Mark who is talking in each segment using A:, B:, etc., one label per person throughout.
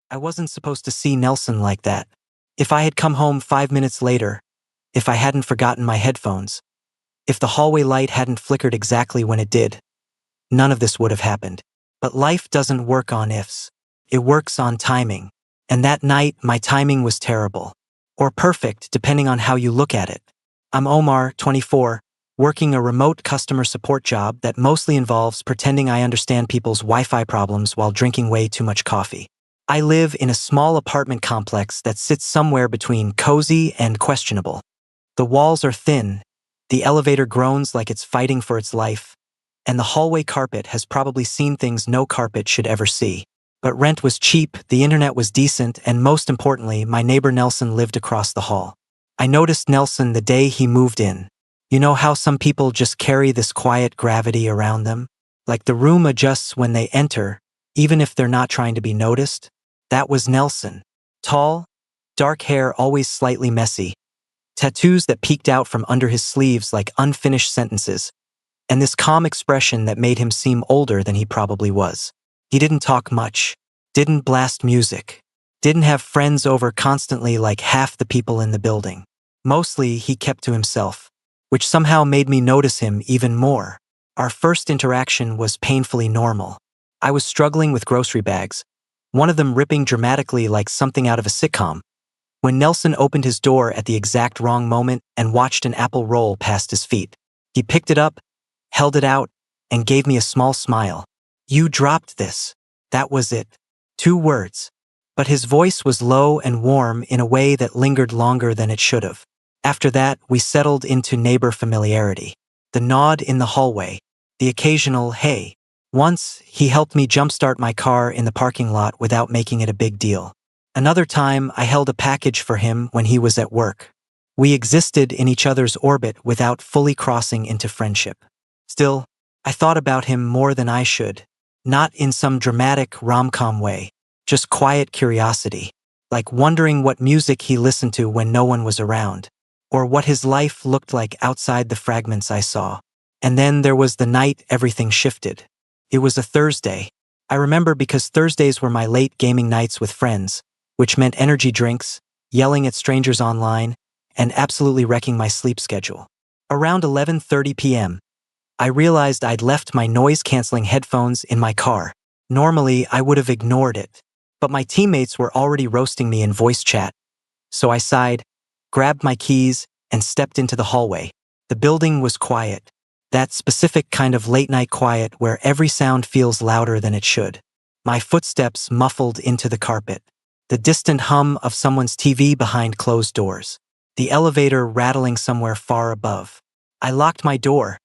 A: I wasn't supposed to see Nelson like that. If I had come home 5 minutes later, if I hadn't forgotten my headphones, if the hallway light hadn't flickered exactly when it did, none of this would have happened. But life doesn't work on ifs. It works on timing. And that night, my timing was terrible. Or perfect, depending on how you look at it. I'm Omar, 24, working a remote customer support job that mostly involves pretending I understand people's Wi-Fi problems while drinking way too much coffee. I live in a small apartment complex that sits somewhere between cozy and questionable. The walls are thin, the elevator groans like it's fighting for its life, and the hallway carpet has probably seen things no carpet should ever see. But rent was cheap, the internet was decent, and most importantly, my neighbor Nelson lived across the hall. I noticed Nelson the day he moved in. You know how some people just carry this quiet gravity around them? Like the room adjusts when they enter, even if they're not trying to be noticed? That was Nelson. Tall, dark hair always slightly messy, tattoos that peeked out from under his sleeves like unfinished sentences, and this calm expression that made him seem older than he probably was. He didn't talk much, didn't blast music, didn't have friends over constantly like half the people in the building. Mostly, he kept to himself, which somehow made me notice him even more. Our first interaction was painfully normal. I was struggling with grocery bags, one of them ripping dramatically like something out of a sitcom, when Nelson opened his door at the exact wrong moment and watched an apple roll past his feet. He picked it up, held it out, and gave me a small smile. "You dropped this." That was it. 2 words. But his voice was low and warm in a way that lingered longer than it should have. After that, we settled into neighbor familiarity. The nod in the hallway, the occasional hey. Once, he helped me jumpstart my car in the parking lot without making it a big deal. Another time, I held a package for him when he was at work. We existed in each other's orbit without fully crossing into friendship. Still, I thought about him more than I should. Not in some dramatic rom-com way, just quiet curiosity, like wondering what music he listened to when no one was around, or what his life looked like outside the fragments I saw. And then there was the night everything shifted. It was a Thursday. I remember because Thursdays were my late gaming nights with friends, which meant energy drinks, yelling at strangers online, and absolutely wrecking my sleep schedule. Around 11:30 p.m., I realized I'd left my noise-canceling headphones in my car. Normally, I would have ignored it, but my teammates were already roasting me in voice chat. So I sighed, grabbed my keys, and stepped into the hallway. The building was quiet. That specific kind of late-night quiet where every sound feels louder than it should. My footsteps muffled into the carpet. The distant hum of someone's TV behind closed doors. The elevator rattling somewhere far above. I locked my door,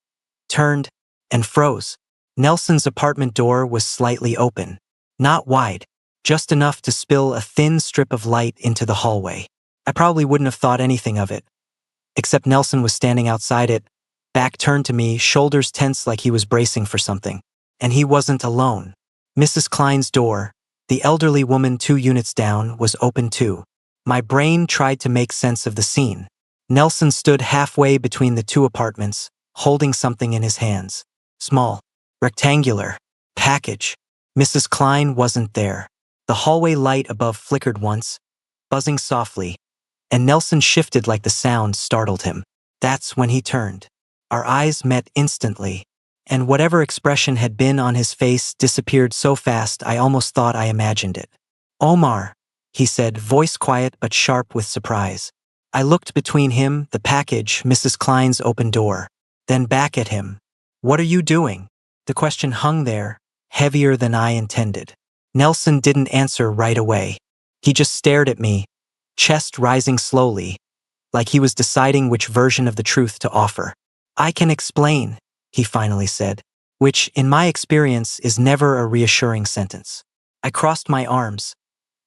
A: turned, and froze. Nelson's apartment door was slightly open. Not wide, just enough to spill a thin strip of light into the hallway. I probably wouldn't have thought anything of it. Except Nelson was standing outside it, back turned to me, shoulders tense like he was bracing for something. And he wasn't alone. Mrs. Klein's door, the elderly woman 2 units down, was open too. My brain tried to make sense of the scene. Nelson stood halfway between the 2 apartments, holding something in his hands. Small, rectangular, package. Mrs. Klein wasn't there. The hallway light above flickered once, buzzing softly, and Nelson shifted like the sound startled him. That's when he turned. Our eyes met instantly, and whatever expression had been on his face disappeared so fast I almost thought I imagined it. "Omar," he said, voice quiet but sharp with surprise. I looked between him, the package, Mrs. Klein's open door, then back at him. "What are you doing?" The question hung there, heavier than I intended. Nelson didn't answer right away. He just stared at me, chest rising slowly, like he was deciding which version of the truth to offer. "I can explain," he finally said, which, in my experience, is never a reassuring sentence. I crossed my arms,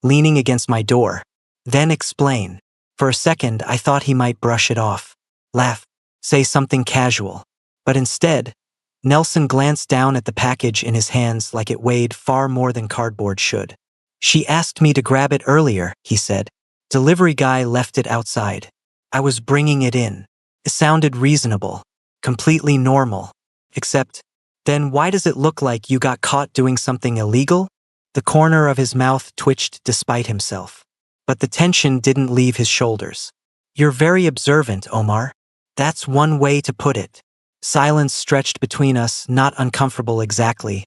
A: leaning against my door. "Then explain." For a second, I thought he might brush it off, laugh, say something casual. But instead, Nelson glanced down at the package in his hands like it weighed far more than cardboard should. "She asked me to grab it earlier," he said. "Delivery guy left it outside. I was bringing it in." It sounded reasonable, completely normal. Except, then why does it look like you got caught doing something illegal? The corner of his mouth twitched despite himself. But the tension didn't leave his shoulders. "You're very observant, Omar. That's one way to put it." Silence stretched between us, not uncomfortable exactly,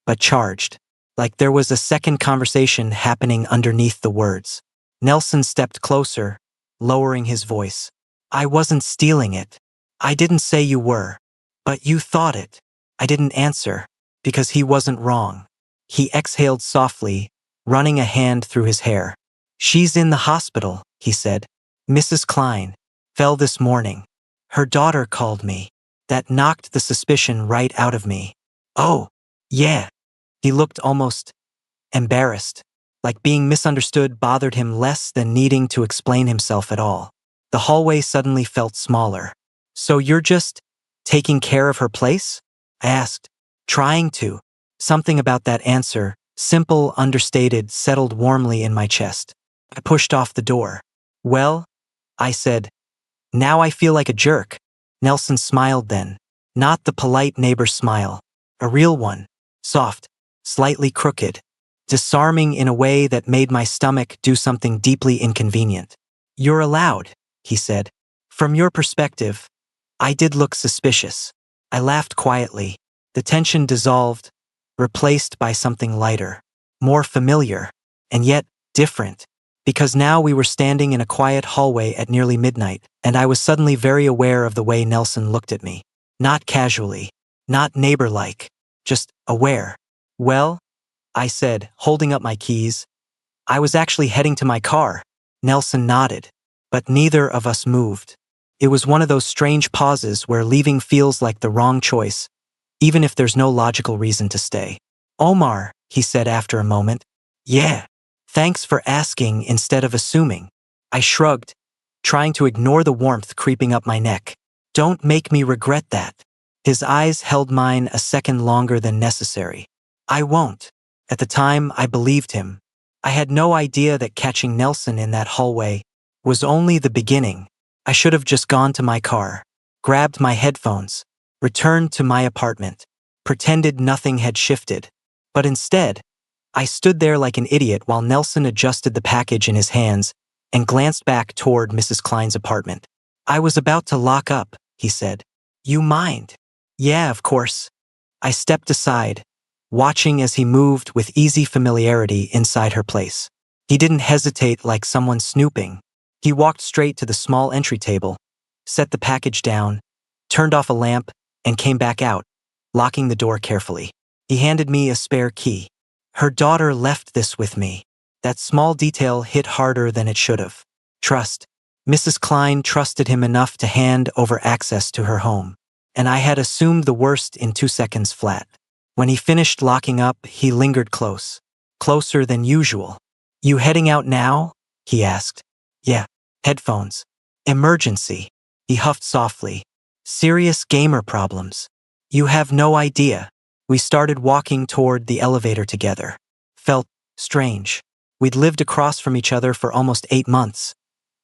A: but charged. Like there was a second conversation happening underneath the words. Nelson stepped closer, lowering his voice. "I wasn't stealing it. I didn't say you were. But you thought it." I didn't answer, because he wasn't wrong. He exhaled softly, running a hand through his hair. "She's in the hospital," he said. "Mrs. Klein fell this morning. Her daughter called me." That knocked the suspicion right out of me. "Oh, yeah." He looked almost embarrassed, like being misunderstood bothered him less than needing to explain himself at all. The hallway suddenly felt smaller. "So you're just taking care of her place?" I asked. "Trying to." Something about that answer, simple, understated, settled warmly in my chest. I pushed off the door. "Well," I said, "now I feel like a jerk." Nelson smiled then. Not the polite neighbor smile. A real one. Soft, slightly crooked. Disarming in a way that made my stomach do something deeply inconvenient. "You're allowed," he said. "From your perspective, I did look suspicious." I laughed quietly. The tension dissolved, replaced by something lighter. More familiar, and yet different. Because now we were standing in a quiet hallway at nearly midnight, and I was suddenly very aware of the way Nelson looked at me. Not casually, not neighbor-like, just aware. "Well," I said, holding up my keys, "I was actually heading to my car." Nelson nodded, but neither of us moved. It was one of those strange pauses where leaving feels like the wrong choice, even if there's no logical reason to stay. "Omar," he said after a moment. "Yeah. Thanks for asking instead of assuming." I shrugged, trying to ignore the warmth creeping up my neck. "Don't make me regret that." His eyes held mine a second longer than necessary. "I won't." At the time, I believed him. I had no idea that catching Nelson in that hallway was only the beginning. I should have just gone to my car, grabbed my headphones, returned to my apartment, pretended nothing had shifted. But instead, I stood there like an idiot while Nelson adjusted the package in his hands and glanced back toward Mrs. Klein's apartment. "I was about to lock up," he said. "You mind?" "Yeah, of course." I stepped aside, watching as he moved with easy familiarity inside her place. He didn't hesitate like someone snooping. He walked straight to the small entry table, set the package down, turned off a lamp, and came back out, locking the door carefully. He handed me a spare key. "Her daughter left this with me." That small detail hit harder than it should have. Trust. Mrs. Klein trusted him enough to hand over access to her home. And I had assumed the worst in 2 seconds flat. When he finished locking up, he lingered close. Closer than usual. "You heading out now?" he asked. "Yeah." "Headphones." "Emergency." He huffed softly. "Serious gamer problems." "You have no idea." We started walking toward the elevator together. Felt strange. We'd lived across from each other for almost 8 months.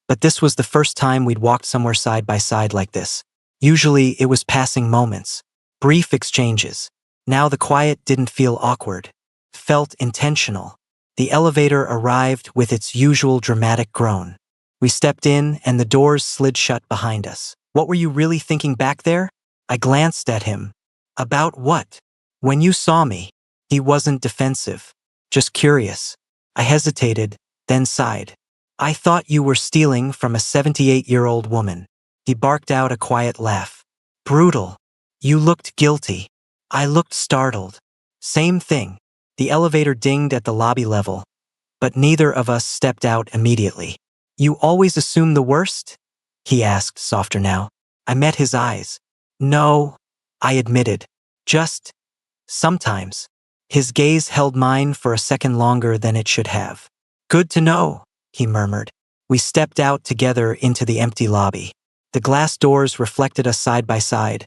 A: But this was the first time we'd walked somewhere side by side like this. Usually it was passing moments, brief exchanges. Now the quiet didn't feel awkward. Felt intentional. The elevator arrived with its usual dramatic groan. We stepped in and the doors slid shut behind us. "What were you really thinking back there?" I glanced at him. "About what?" "When you saw me." He wasn't defensive, just curious. I hesitated, then sighed. "I thought you were stealing from a 78-year-old woman." He barked out a quiet laugh. "Brutal." "You looked guilty." I looked startled. Same thing. The elevator dinged at the lobby level, but neither of us stepped out immediately. "You always assume the worst?" he asked, softer now. I met his eyes. "No," I admitted. "Just sometimes." His gaze held mine for a second longer than it should have. "Good to know," he murmured. We stepped out together into the empty lobby. The glass doors reflected us side by side,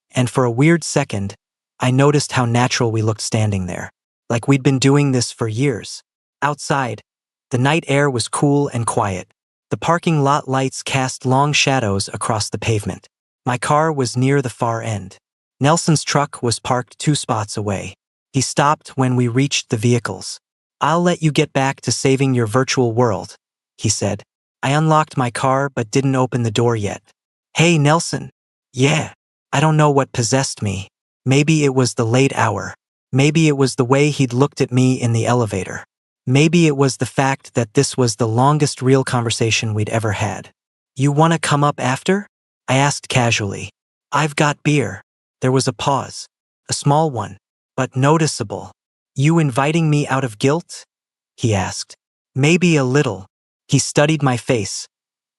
A: and for a weird second, I noticed how natural we looked standing there, like we'd been doing this for years. Outside, the night air was cool and quiet. The parking lot lights cast long shadows across the pavement. My car was near the far end. Nelson's truck was parked 2 spots away. He stopped when we reached the vehicles. I'll let you get back to saving your virtual world, he said. I unlocked my car but didn't open the door yet. Hey, Nelson. Yeah. I don't know what possessed me. Maybe it was the late hour. Maybe it was the way he'd looked at me in the elevator. Maybe it was the fact that this was the longest real conversation we'd ever had. You wanna come up after? I asked casually. I've got beer. There was a pause. A small one, but noticeable. You inviting me out of guilt? He asked. Maybe a little. He studied my face,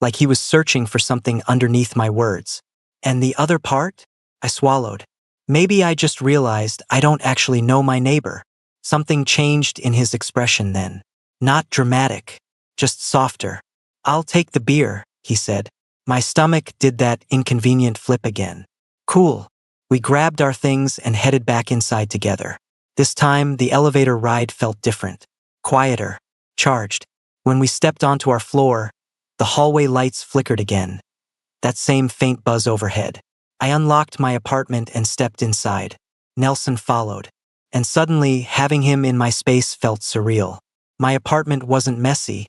A: like he was searching for something underneath my words. And the other part? I swallowed. Maybe I just realized I don't actually know my neighbor. Something changed in his expression then. Not dramatic, just softer. I'll take the beer, he said. My stomach did that inconvenient flip again. Cool. We grabbed our things and headed back inside together. This time, the elevator ride felt different. Quieter. Charged. When we stepped onto our floor, the hallway lights flickered again. That same faint buzz overhead. I unlocked my apartment and stepped inside. Nelson followed. And suddenly, having him in my space felt surreal. My apartment wasn't messy,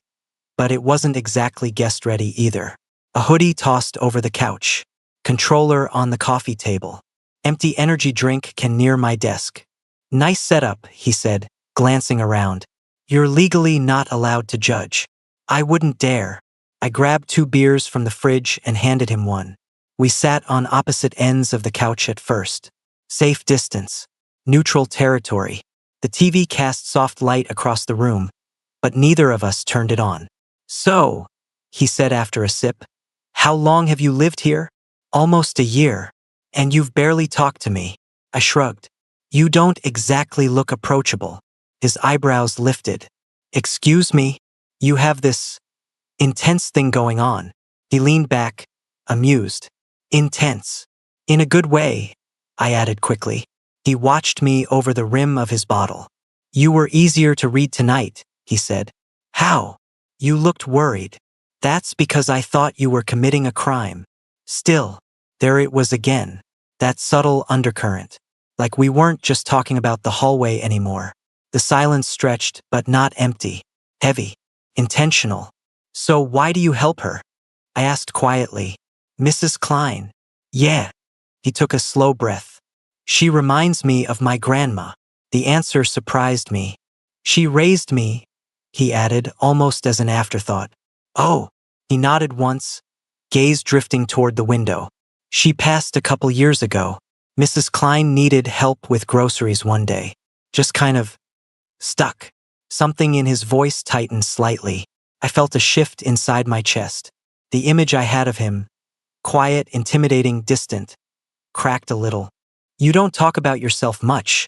A: but it wasn't exactly guest-ready either. A hoodie tossed over the couch. Controller on the coffee table. Empty energy drink can near my desk. Nice setup, he said, glancing around. You're legally not allowed to judge. I wouldn't dare. I grabbed 2 beers from the fridge and handed him one. We sat on opposite ends of the couch at first. Safe distance. Neutral territory. The TV cast soft light across the room, but neither of us turned it on. So, he said after a sip, how long have you lived here? Almost a year. And you've barely talked to me. I shrugged. You don't exactly look approachable. His eyebrows lifted. Excuse me? You have this intense thing going on. He leaned back, amused. Intense. In a good way, I added quickly. He watched me over the rim of his bottle. You were easier to read tonight, he said. How? You looked worried. That's because I thought you were committing a crime. Still, there it was again. That subtle undercurrent. Like we weren't just talking about the hallway anymore. The silence stretched, but not empty. Heavy. Intentional. So why do you help her? I asked quietly. Mrs. Klein. Yeah. He took a slow breath. She reminds me of my grandma. The answer surprised me. She raised me, he added, almost as an afterthought. Oh. He nodded once, gaze drifting toward the window. She passed a couple years ago. Mrs. Klein needed help with groceries one day. Just kind of stuck. Something in his voice tightened slightly. I felt a shift inside my chest. The image I had of him, quiet, intimidating, distant, cracked a little. You don't talk about yourself much,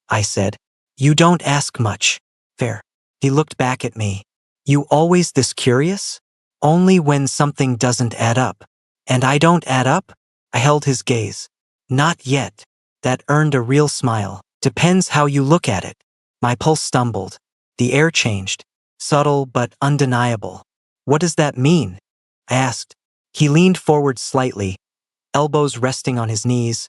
A: I said. You don't ask much. Fair. He looked back at me. You always this curious? Only when something doesn't add up. And I don't add up? I held his gaze. Not yet. That earned a real smile. Depends how you look at it. My pulse stumbled. The air changed. Subtle but undeniable. What does that mean? I asked. He leaned forward slightly, elbows resting on his knees,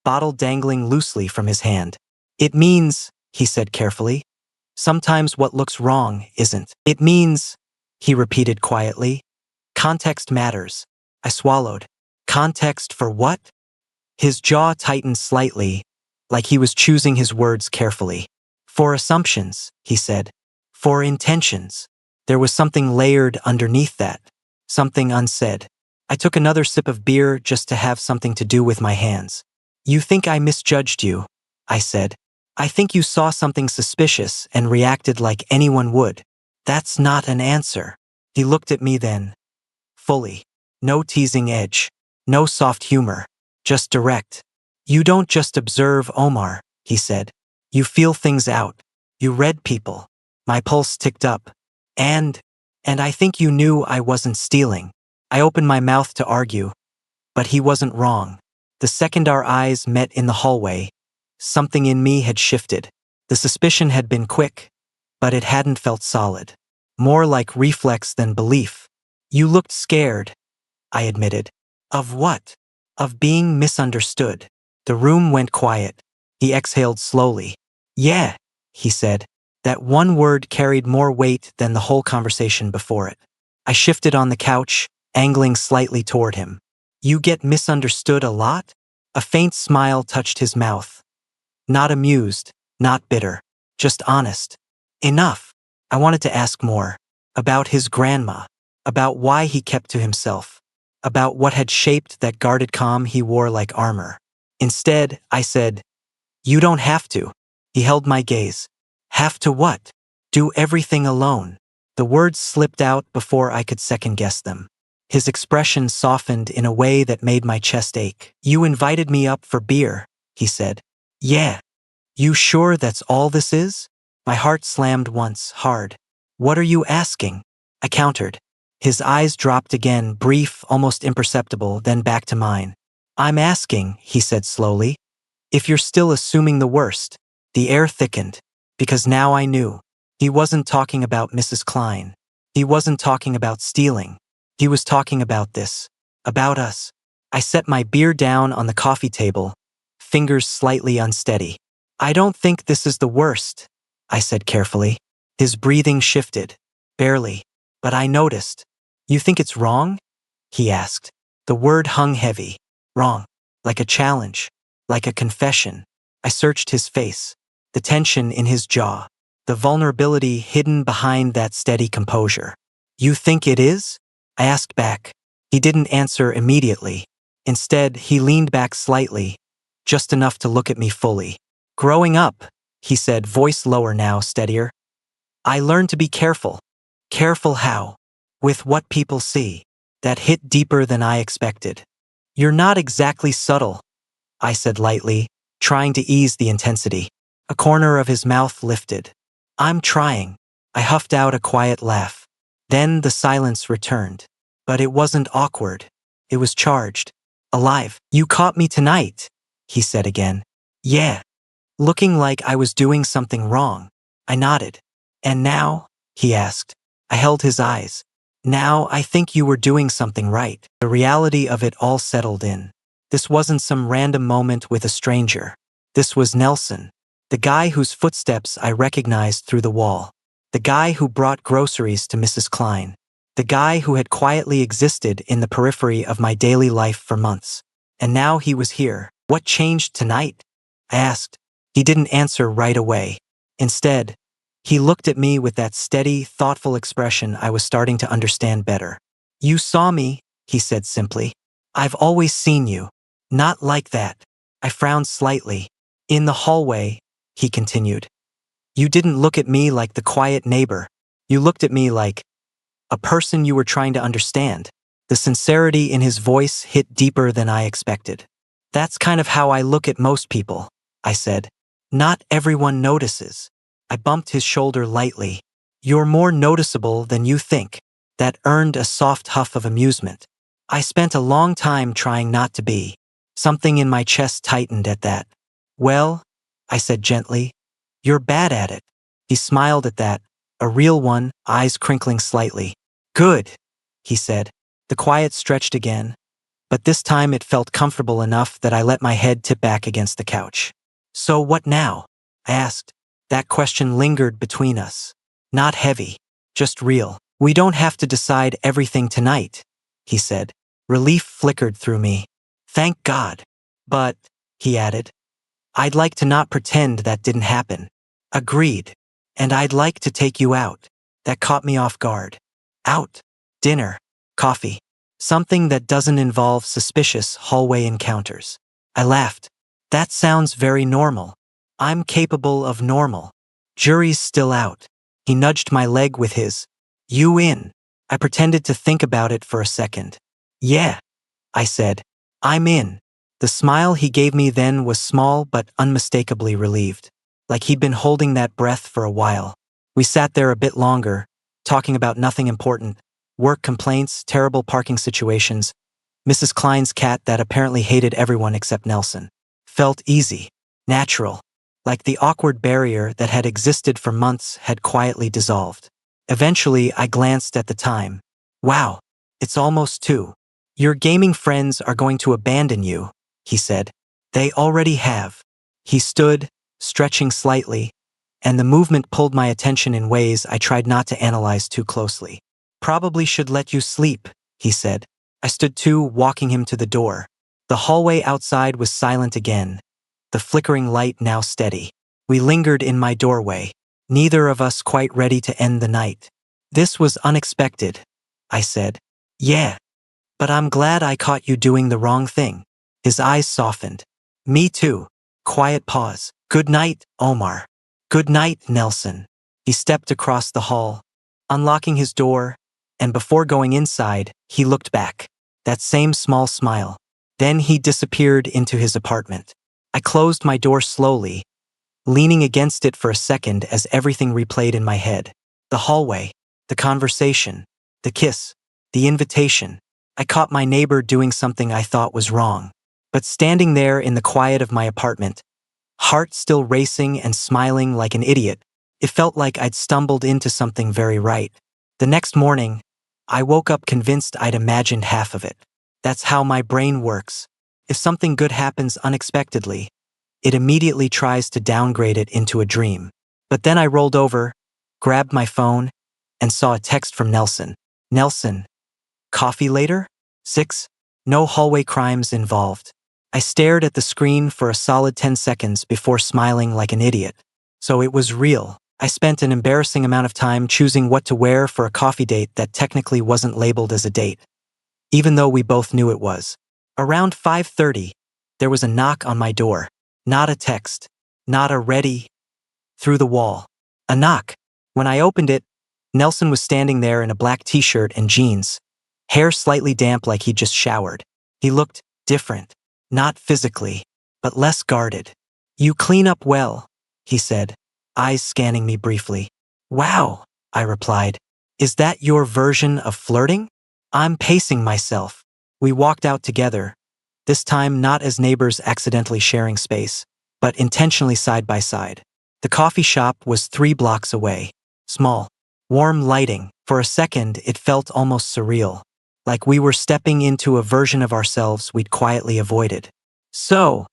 A: bottle dangling loosely from his hand. It means, he said carefully, sometimes what looks wrong isn't. It means, he repeated quietly, context matters. I swallowed. Context for what? His jaw tightened slightly, like he was choosing his words carefully. For assumptions, he said. For intentions. There was something layered underneath that. Something unsaid. I took another sip of beer just to have something to do with my hands. You think I misjudged you, I said. I think you saw something suspicious and reacted like anyone would. That's not an answer. He looked at me then. Fully. No teasing edge. No soft humor. Just direct. You don't just observe Omar, he said. You feel things out. You read people. My pulse ticked up. And I think you knew I wasn't stealing. I opened my mouth to argue. But he wasn't wrong. The second our eyes met in the hallway, something in me had shifted. The suspicion had been quick, but it hadn't felt solid. More like reflex than belief. You looked scared, I admitted. Of what? Of being misunderstood. The room went quiet. He exhaled slowly. Yeah, he said. That one word carried more weight than the whole conversation before it. I shifted on the couch, angling slightly toward him. You get misunderstood a lot? A faint smile touched his mouth. Not amused, not bitter, just honest. Enough. I wanted to ask more. About his grandma. About why he kept to himself. About what had shaped that guarded calm he wore like armor. Instead, I said, "You don't have to." He held my gaze. Have to what? Do everything alone. The words slipped out before I could second-guess them. His expression softened in a way that made my chest ache. You invited me up for beer, he said. Yeah. You sure that's all this is? My heart slammed once, hard. What are you asking? I countered. His eyes dropped again, brief, almost imperceptible, then back to mine. I'm asking, he said slowly, if you're still assuming the worst. The air thickened, because now I knew. He wasn't talking about Mrs. Klein. He wasn't talking about stealing. He was talking about this. About us. I set my beer down on the coffee table, fingers slightly unsteady. I don't think this is the worst, I said carefully. His breathing shifted. Barely. But I noticed. You think it's wrong? He asked. The word hung heavy. Wrong. Like a challenge. Like a confession. I searched his face. The tension in his jaw. The vulnerability hidden behind that steady composure. You think it is? I asked back. He didn't answer immediately. Instead, he leaned back slightly, just enough to look at me fully. Growing up, he said, voice lower now, steadier. I learned to be careful. Careful how? With what people see. That hit deeper than I expected. You're not exactly subtle, I said lightly, trying to ease the intensity. A corner of his mouth lifted. I'm trying. I huffed out a quiet laugh. Then the silence returned. But it wasn't awkward. It was charged. Alive. You caught me tonight, he said again. Yeah. Looking like I was doing something wrong. I nodded. And now? He asked. I held his eyes. Now I think you were doing something right. The reality of it all settled in. This wasn't some random moment with a stranger. This was Nelson. The guy whose footsteps I recognized through the wall. The guy who brought groceries to Mrs. Klein. The guy who had quietly existed in the periphery of my daily life for months. And now he was here. What changed tonight? I asked. He didn't answer right away. Instead, he looked at me with that steady, thoughtful expression I was starting to understand better. You saw me, he said simply. I've always seen you. Not like that. I frowned slightly. In the hallway, he continued. You didn't look at me like the quiet neighbor. You looked at me like a person you were trying to understand. The sincerity in his voice hit deeper than I expected. That's kind of how I look at most people, I said. Not everyone notices. I bumped his shoulder lightly. You're more noticeable than you think. That earned a soft huff of amusement. I spent a long time trying not to be. Something in my chest tightened at that. Well, I said gently, you're bad at it. He smiled at that, a real one, eyes crinkling slightly. Good, he said. The quiet stretched again, but this time it felt comfortable enough that I let my head tip back against the couch. So what now? I asked. That question lingered between us. Not heavy, just real. We don't have to decide everything tonight, he said. Relief flickered through me. Thank God. But, he added, I'd like to not pretend that didn't happen. Agreed. And I'd like to take you out. That caught me off guard. Out. Dinner. Coffee. Something that doesn't involve suspicious hallway encounters. I laughed. That sounds very normal. I'm capable of normal. Jury's still out. He nudged my leg with his. You in? I pretended to think about it for a second. Yeah, I said. I'm in. The smile he gave me then was small but unmistakably relieved. Like he'd been holding that breath for a while. We sat there a bit longer, talking about nothing important. Work complaints, terrible parking situations, Mrs. Klein's cat that apparently hated everyone except Nelson. Felt easy, natural, like the awkward barrier that had existed for months had quietly dissolved. Eventually, I glanced at the time. Wow, it's almost 2. Your gaming friends are going to abandon you, he said. They already have. He stood, stretching slightly, and the movement pulled my attention in ways I tried not to analyze too closely. "Probably should let you sleep," he said. I stood too, walking him to the door. The hallway outside was silent again, the flickering light now steady. We lingered in my doorway, neither of us quite ready to end the night. "This was unexpected," I said. "Yeah, but I'm glad I caught you doing the wrong thing." His eyes softened. "Me too." Quiet pause. "Good night, Omar." "Good night, Nelson." He stepped across the hall, unlocking his door, and before going inside, he looked back. That same small smile. Then he disappeared into his apartment. I closed my door slowly, leaning against it for a second as everything replayed in my head. The hallway, the conversation, the kiss, the invitation. I caught my neighbor doing something I thought was wrong. But standing there in the quiet of my apartment, heart still racing and smiling like an idiot, it felt like I'd stumbled into something very right. The next morning, I woke up convinced I'd imagined half of it. That's how my brain works. If something good happens unexpectedly, it immediately tries to downgrade it into a dream. But then I rolled over, grabbed my phone, and saw a text from Nelson. "Nelson, coffee later? 6? No hallway crimes involved." I stared at the screen for a solid 10 seconds before smiling like an idiot. So it was real. I spent an embarrassing amount of time choosing what to wear for a coffee date that technically wasn't labeled as a date, even though we both knew it was. Around 5:30, there was a knock on my door. Not a text, not a ready, through the wall. A knock. When I opened it, Nelson was standing there in a black t-shirt and jeans, hair slightly damp like he'd just showered. He looked different, not physically, but less guarded. "You clean up well," he said, eyes scanning me briefly. "Wow," I replied. "Is that your version of flirting?" I'm pacing myself. We walked out together, this time not as neighbors accidentally sharing space, but intentionally side by side. The coffee shop was 3 blocks away. Small, warm lighting. For a second, it felt almost surreal, like we were stepping into a version of ourselves we'd quietly avoided. "So,"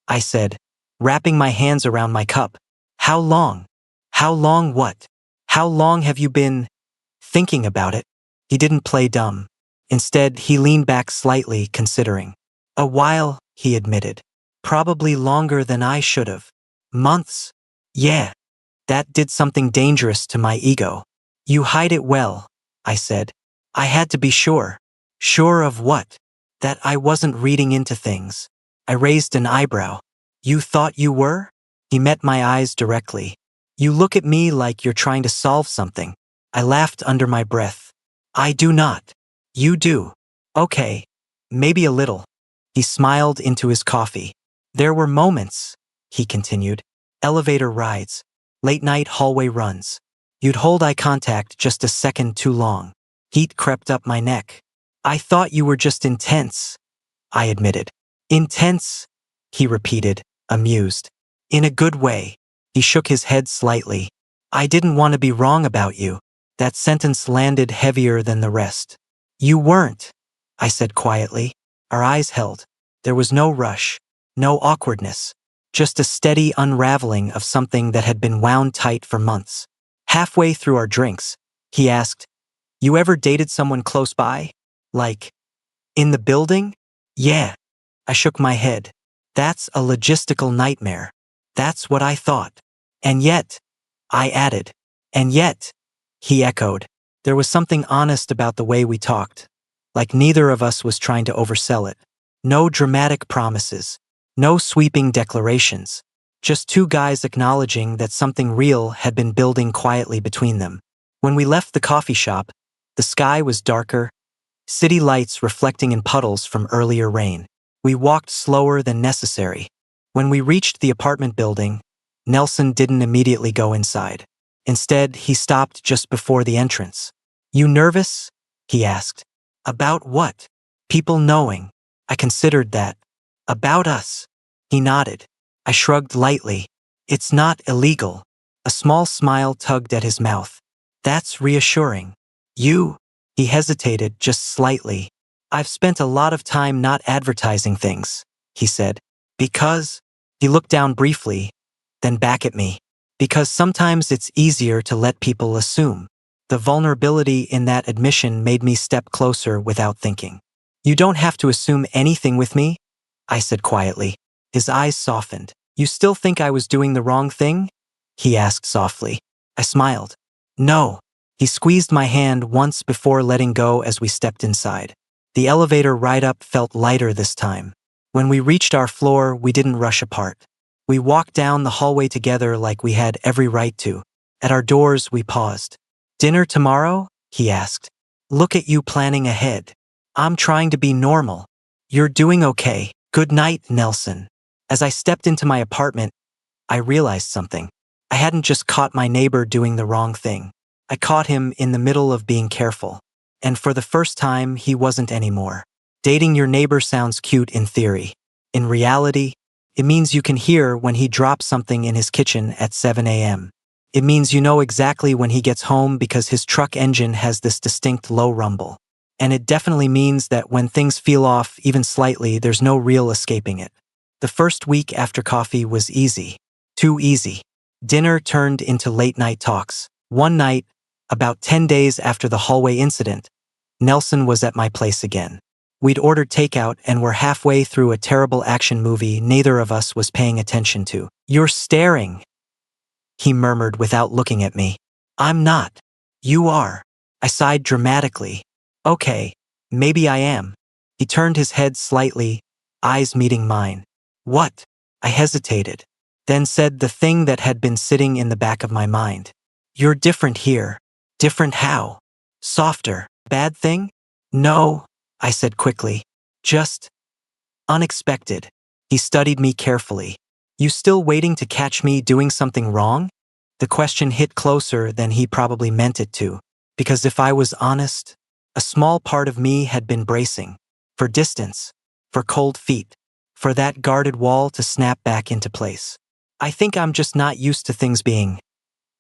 A: I said, wrapping my hands around my cup, "how long? How long what? How long have you been thinking about it?" He didn't play dumb. Instead, he leaned back slightly, considering. "A while," he admitted. "Probably longer than I should have. Months." "Yeah." That did something dangerous to my ego. "You hide it well," I said. I had to be sure. Sure of what? That I wasn't reading into things. I raised an eyebrow. "You thought you were?" He met my eyes directly. "You look at me like you're trying to solve something." I laughed under my breath. "I do not." "You do." "Okay, maybe a little." He smiled into his coffee. "There were moments," he continued. "Elevator rides, late-night hallway runs. You'd hold eye contact just a second too long. Heat crept up my neck. I thought you were just intense," I admitted. "Intense?" he repeated, amused. "In a good way." He shook his head slightly. "I didn't want to be wrong about you." That sentence landed heavier than the rest. "You weren't," I said quietly. Our eyes held. There was no rush, no awkwardness, just a steady unraveling of something that had been wound tight for months. Halfway through our drinks, he asked, "You ever dated someone close by? Like, in the building?" "Yeah." I shook my head. "That's a logistical nightmare." "That's what I thought." "And yet," I added. "And yet," he echoed. There was something honest about the way we talked, like neither of us was trying to oversell it. No dramatic promises, no sweeping declarations, just 2 guys acknowledging that something real had been building quietly between them. When we left the coffee shop, the sky was darker, city lights reflecting in puddles from earlier rain. We walked slower than necessary. When we reached the apartment building, Nelson didn't immediately go inside. Instead, he stopped just before the entrance. "You nervous?" he asked. "About what?" "People knowing." I considered that. "About us." He nodded. I shrugged lightly. "It's not illegal." A small smile tugged at his mouth. "That's reassuring." "You?" He hesitated just slightly. "I've spent a lot of time not advertising things," he said. "Because?" He looked down briefly, then back at me. Because sometimes it's easier to let people assume. The vulnerability in that admission made me step closer without thinking. You don't have to assume anything with me, I said quietly. His eyes softened. You still think I was doing the wrong thing? He asked softly. I smiled. No. He squeezed my hand once before letting go as we stepped inside. The elevator ride up felt lighter this time. When we reached our floor, we didn't rush apart. We walked down the hallway together like we had every right to. At our doors, we paused. Dinner tomorrow? He asked. Look at you planning ahead. I'm trying to be normal. You're doing okay. Good night, Nelson. As I stepped into my apartment, I realized something. I hadn't just caught my neighbor doing the wrong thing. I caught him in the middle of being careful. And for the first time, he wasn't anymore. Dating your neighbor sounds cute in theory. In reality, it means you can hear when he drops something in his kitchen at 7 a.m. It means you know exactly when he gets home because his truck engine has this distinct low rumble. And it definitely means that when things feel off even slightly, there's no real escaping it. The first week after coffee was easy. Too easy. Dinner turned into late-night talks. One night, about 10 days after the hallway incident, Nelson was at my place again. We'd ordered takeout and were halfway through a terrible action movie neither of us was paying attention to. You're staring, he murmured without looking at me. I'm not. You are. I sighed dramatically. Okay, maybe I am. He turned his head slightly, eyes meeting mine. What? I hesitated, then said the thing that had been sitting in the back of my mind. You're different here. Different how? Softer. Bad thing? No, I said quickly. Just unexpected. He studied me carefully. You still waiting to catch me doing something wrong? The question hit closer than he probably meant it to, because if I was honest, a small part of me had been bracing. For distance. For cold feet. For that guarded wall to snap back into place. I think I'm just not used to things being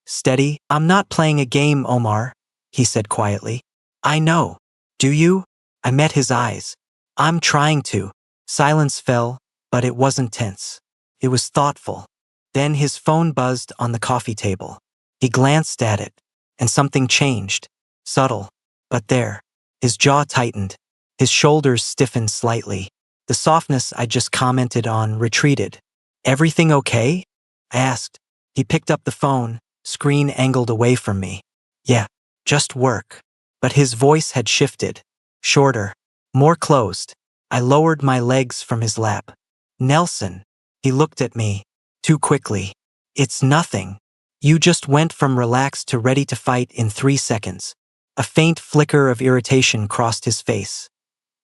A: steady. I'm not playing a game, Omar, he said quietly. I know. Do you? I met his eyes. I'm trying to. Silence fell, but it wasn't tense. It was thoughtful. Then his phone buzzed on the coffee table. He glanced at it, and something changed. Subtle, but there. His jaw tightened. His shoulders stiffened slightly. The softness I just commented on retreated. Everything okay? I asked. He picked up the phone, screen angled away from me. Yeah, just work. But his voice had shifted. Shorter. More closed. I lowered my legs from his lap. Nelson. He looked at me. Too quickly. It's nothing. You just went from relaxed to ready to fight in 3 seconds. A faint flicker of irritation crossed his face.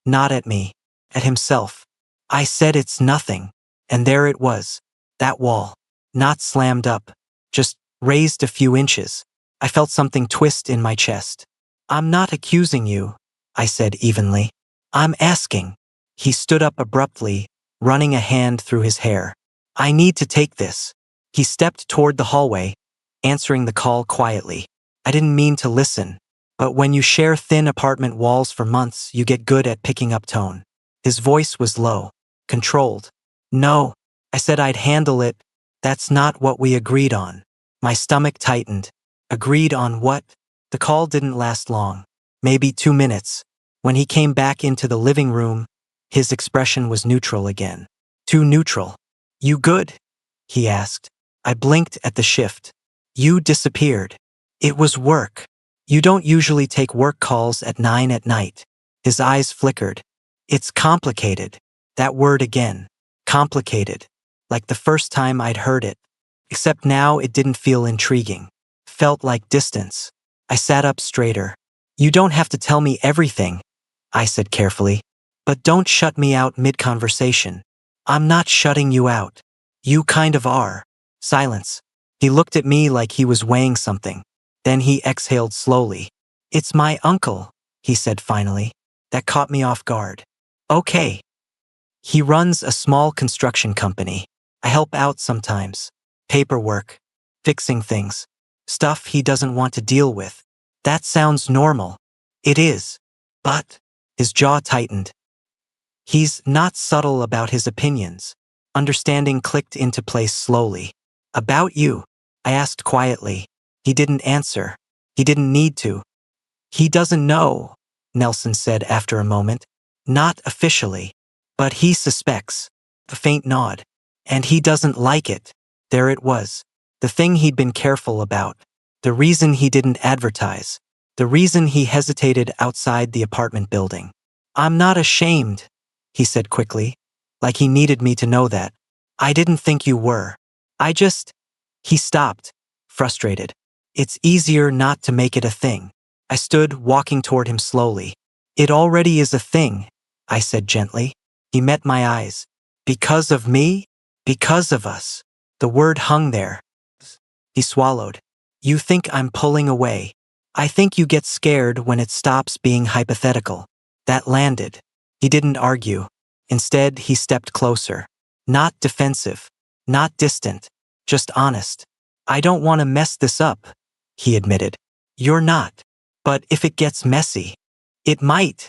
A: Not at me. At himself. I said it's nothing. And there it was. That wall. Not slammed up. Just raised a few inches. I felt something twist in my chest. I'm not accusing you, I said evenly. I'm asking. He stood up abruptly, running a hand through his hair. I need to take this. He stepped toward the hallway, answering the call quietly. I didn't mean to listen, but when you share thin apartment walls for months, you get good at picking up tone. His voice was low, controlled. No, I said I'd handle it. That's not what we agreed on. My stomach tightened. Agreed on what? The call didn't last long. Maybe 2 minutes. When he came back into the living room, his expression was neutral again. Too neutral. You good? He asked. I blinked at the shift. You disappeared. It was work. You don't usually take work calls at 9 at night. His eyes flickered. It's complicated. That word again. Complicated. Like the first time I'd heard it. Except now it didn't feel intriguing. Felt like distance. I sat up straighter. You don't have to tell me everything, I said carefully. But don't shut me out mid-conversation. I'm not shutting you out. You kind of are. Silence. He looked at me like he was weighing something. Then he exhaled slowly. It's my uncle, he said finally. That caught me off guard. Okay. He runs a small construction company. I help out sometimes. Paperwork. Fixing things. Stuff he doesn't want to deal with. That sounds normal. It is. But, his jaw tightened. He's not subtle about his opinions. Understanding clicked into place slowly. About you. I asked quietly. He didn't answer. He didn't need to. He doesn't know, Nelson said after a moment. Not officially. But he suspects. A faint nod. And he doesn't like it. There it was. The thing he'd been careful about. The reason he didn't advertise. The reason he hesitated outside the apartment building. I'm not ashamed, he said quickly, like he needed me to know that. I didn't think you were. He stopped, frustrated. It's easier not to make it a thing. I stood, walking toward him slowly. It already is a thing, I said gently. He met my eyes. Because of me? Because of us. The word hung there. He swallowed. You think I'm pulling away. I think you get scared when it stops being hypothetical. That landed. He didn't argue. Instead, he stepped closer. Not defensive. Not distant. Just honest. I don't want to mess this up, he admitted. You're not. But if it gets messy, it might,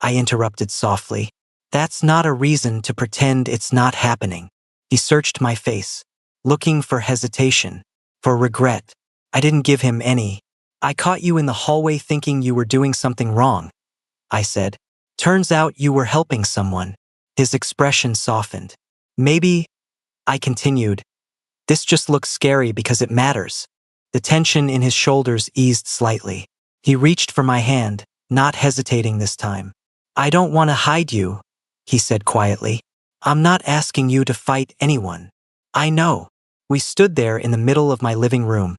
A: I interrupted softly. That's not a reason to pretend it's not happening. He searched my face, looking for hesitation, for regret. I didn't give him any. I caught you in the hallway thinking you were doing something wrong, I said. Turns out you were helping someone. His expression softened. Maybe, I continued. This just looks scary because it matters. The tension in his shoulders eased slightly. He reached for my hand, not hesitating this time. I don't want to hide you, he said quietly. I'm not asking you to fight anyone. I know. We stood there in the middle of my living room,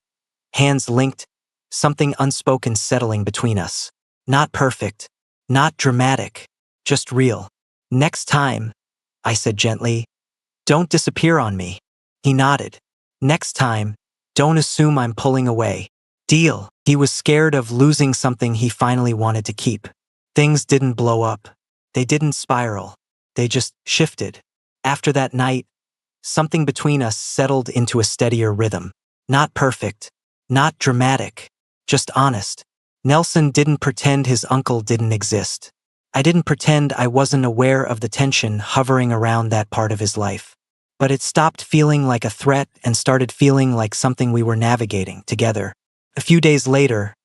A: hands linked, something unspoken settling between us. Not perfect, not dramatic, just real. Next time, I said gently, don't disappear on me. He nodded. Next time, don't assume I'm pulling away. Deal. He was scared of losing something he finally wanted to keep. Things didn't blow up. They didn't spiral. They just shifted. After that night, something between us settled into a steadier rhythm. Not perfect. Not dramatic. Just honest. Nelson didn't pretend his uncle didn't exist. I didn't pretend I wasn't aware of the tension hovering around that part of his life. But it stopped feeling like a threat and started feeling like something we were navigating together. A few days later,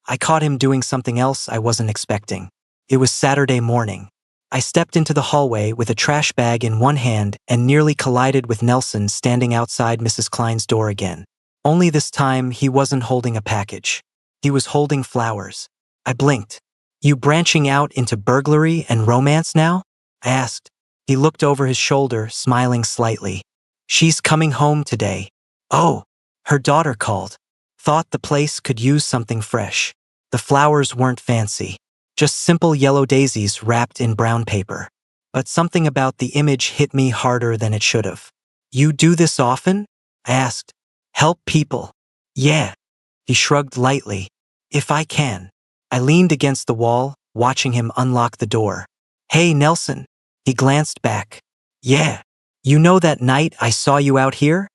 A: I caught him doing something else I wasn't expecting. It was Saturday morning. I stepped into the hallway with a trash bag in one hand and nearly collided with Nelson standing outside Mrs. Klein's door again. Only this time, he wasn't holding a package. He was holding flowers. I blinked. You branching out into burglary and romance now? I asked. He looked over his shoulder, smiling slightly. She's coming home today. Oh, her daughter called. Thought the place could use something fresh. The flowers weren't fancy. Just simple yellow daisies wrapped in brown paper. But something about the image hit me harder than it should have. You do this often? I asked. Help people. Yeah. He shrugged lightly. If I can. I leaned against the wall, watching him unlock the door. Hey, Nelson. He glanced back. Yeah. You know that night I saw you out here?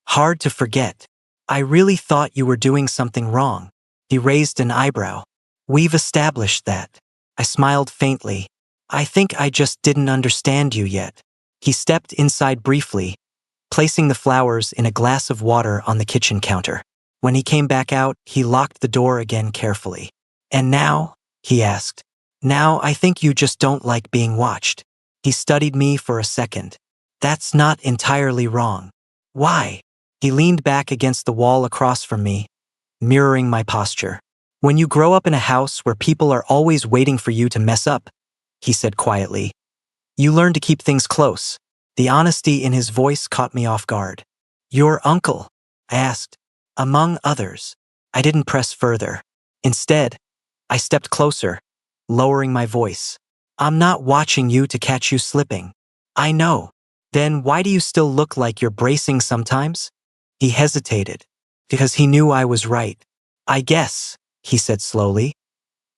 A: Hard to forget. I really thought you were doing something wrong. He raised an eyebrow. We've established that. I smiled faintly. I think I just didn't understand you yet. He stepped inside briefly, placing the flowers in a glass of water on the kitchen counter. When he came back out, he locked the door again carefully. And now? He asked. Now I think you just don't like being watched. He studied me for a second. That's not entirely wrong. Why? He leaned back against the wall across from me, mirroring my posture. When you grow up in a house where people are always waiting for you to mess up, he said quietly, you learn to keep things close. The honesty in his voice caught me off guard. Your uncle? I asked. Among others. I didn't press further. Instead, I stepped closer, lowering my voice. I'm not watching you to catch you slipping. I know. Then why do you still look like you're bracing sometimes? He hesitated, because he knew I was right. I guess, he said slowly.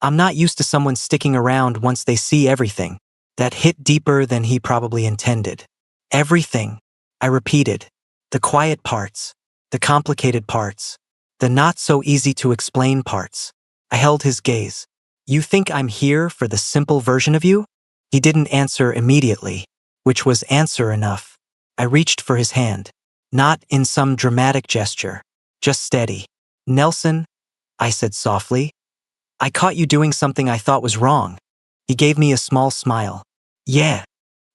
A: I'm not used to someone sticking around once they see everything. That hit deeper than he probably intended. Everything, I repeated. The quiet parts, the complicated parts, the not so easy to explain parts. I held his gaze. You think I'm here for the simple version of you? He didn't answer immediately, which was answer enough. I reached for his hand. Not in some dramatic gesture. Just steady. Nelson, I said softly, I caught you doing something I thought was wrong. He gave me a small smile. Yeah.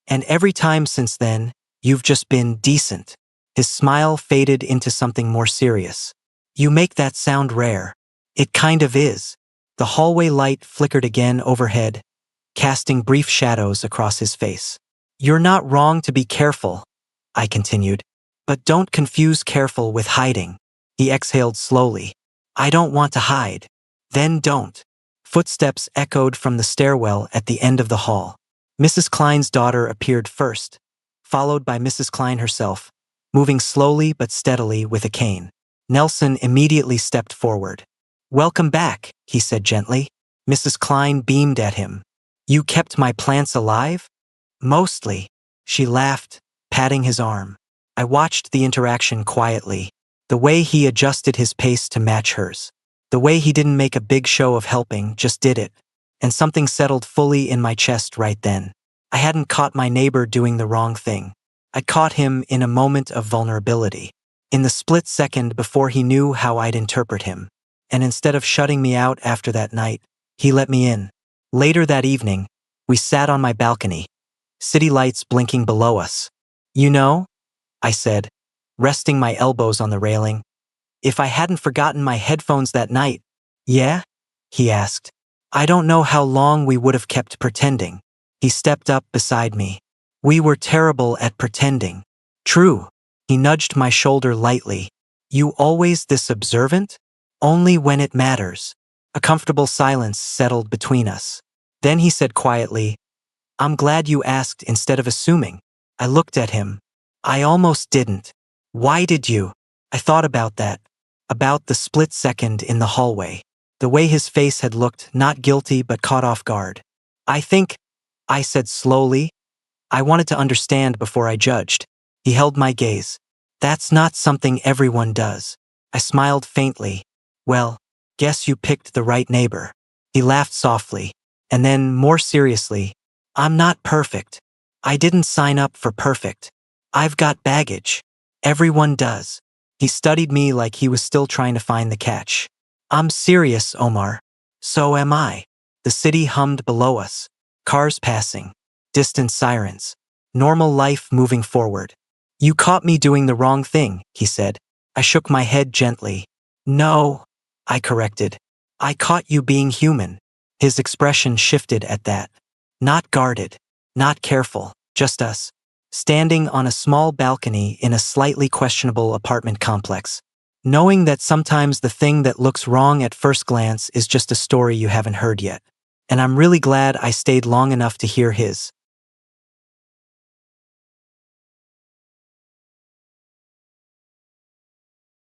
A: And every time since then, you've just been decent. His smile faded into something more serious. You make that sound rare. It kind of is. The hallway light flickered again overhead, casting brief shadows across his face. You're not wrong to be careful, I continued. But don't confuse careful with hiding. He exhaled slowly. I don't want to hide. Then don't. Footsteps echoed from the stairwell at the end of the hall. Mrs. Klein's daughter appeared first, followed by Mrs. Klein herself, moving slowly but steadily with a cane. Nelson immediately stepped forward. Welcome back, he said gently. Mrs. Klein beamed at him. You kept my plants alive? Mostly. She laughed, patting his arm. I watched the interaction quietly, the way he adjusted his pace to match hers. The way he didn't make a big show of helping, just did it. And something settled fully in my chest right then. I hadn't caught my neighbor doing the wrong thing. I'd caught him in a moment of vulnerability. In the split second before he knew how I'd interpret him. And instead of shutting me out after that night, he let me in. Later that evening, we sat on my balcony, city lights blinking below us. You know, I said, resting my elbows on the railing, if I hadn't forgotten my headphones that night. Yeah? He asked. I don't know how long we would have kept pretending. He stepped up beside me. We were terrible at pretending. True. He nudged my shoulder lightly. You always this observant? Only when it matters. A comfortable silence settled between us. Then he said quietly, I'm glad you asked instead of assuming. I looked at him. I almost didn't. Why did you? I thought about that. About the split second in the hallway. The way his face had looked, not guilty but caught off guard. I think, I said slowly, I wanted to understand before I judged. He held my gaze. That's not something everyone does. I smiled faintly. Well, guess you picked the right neighbor. He laughed softly. And then, more seriously, I'm not perfect. I didn't sign up for perfect. I've got baggage. Everyone does. He studied me like he was still trying to find the catch. I'm serious, Omar. So am I. The city hummed below us. Cars passing. Distant sirens. Normal life moving forward. You caught me doing the wrong thing, he said. I shook my head gently. No, I corrected. I caught you being human. His expression shifted at that. Not guarded. Not careful. Just us. Standing on a small balcony in a slightly questionable apartment complex. Knowing that sometimes the thing that looks wrong at first glance is just a story you haven't heard yet. And I'm really glad I stayed long enough to hear his.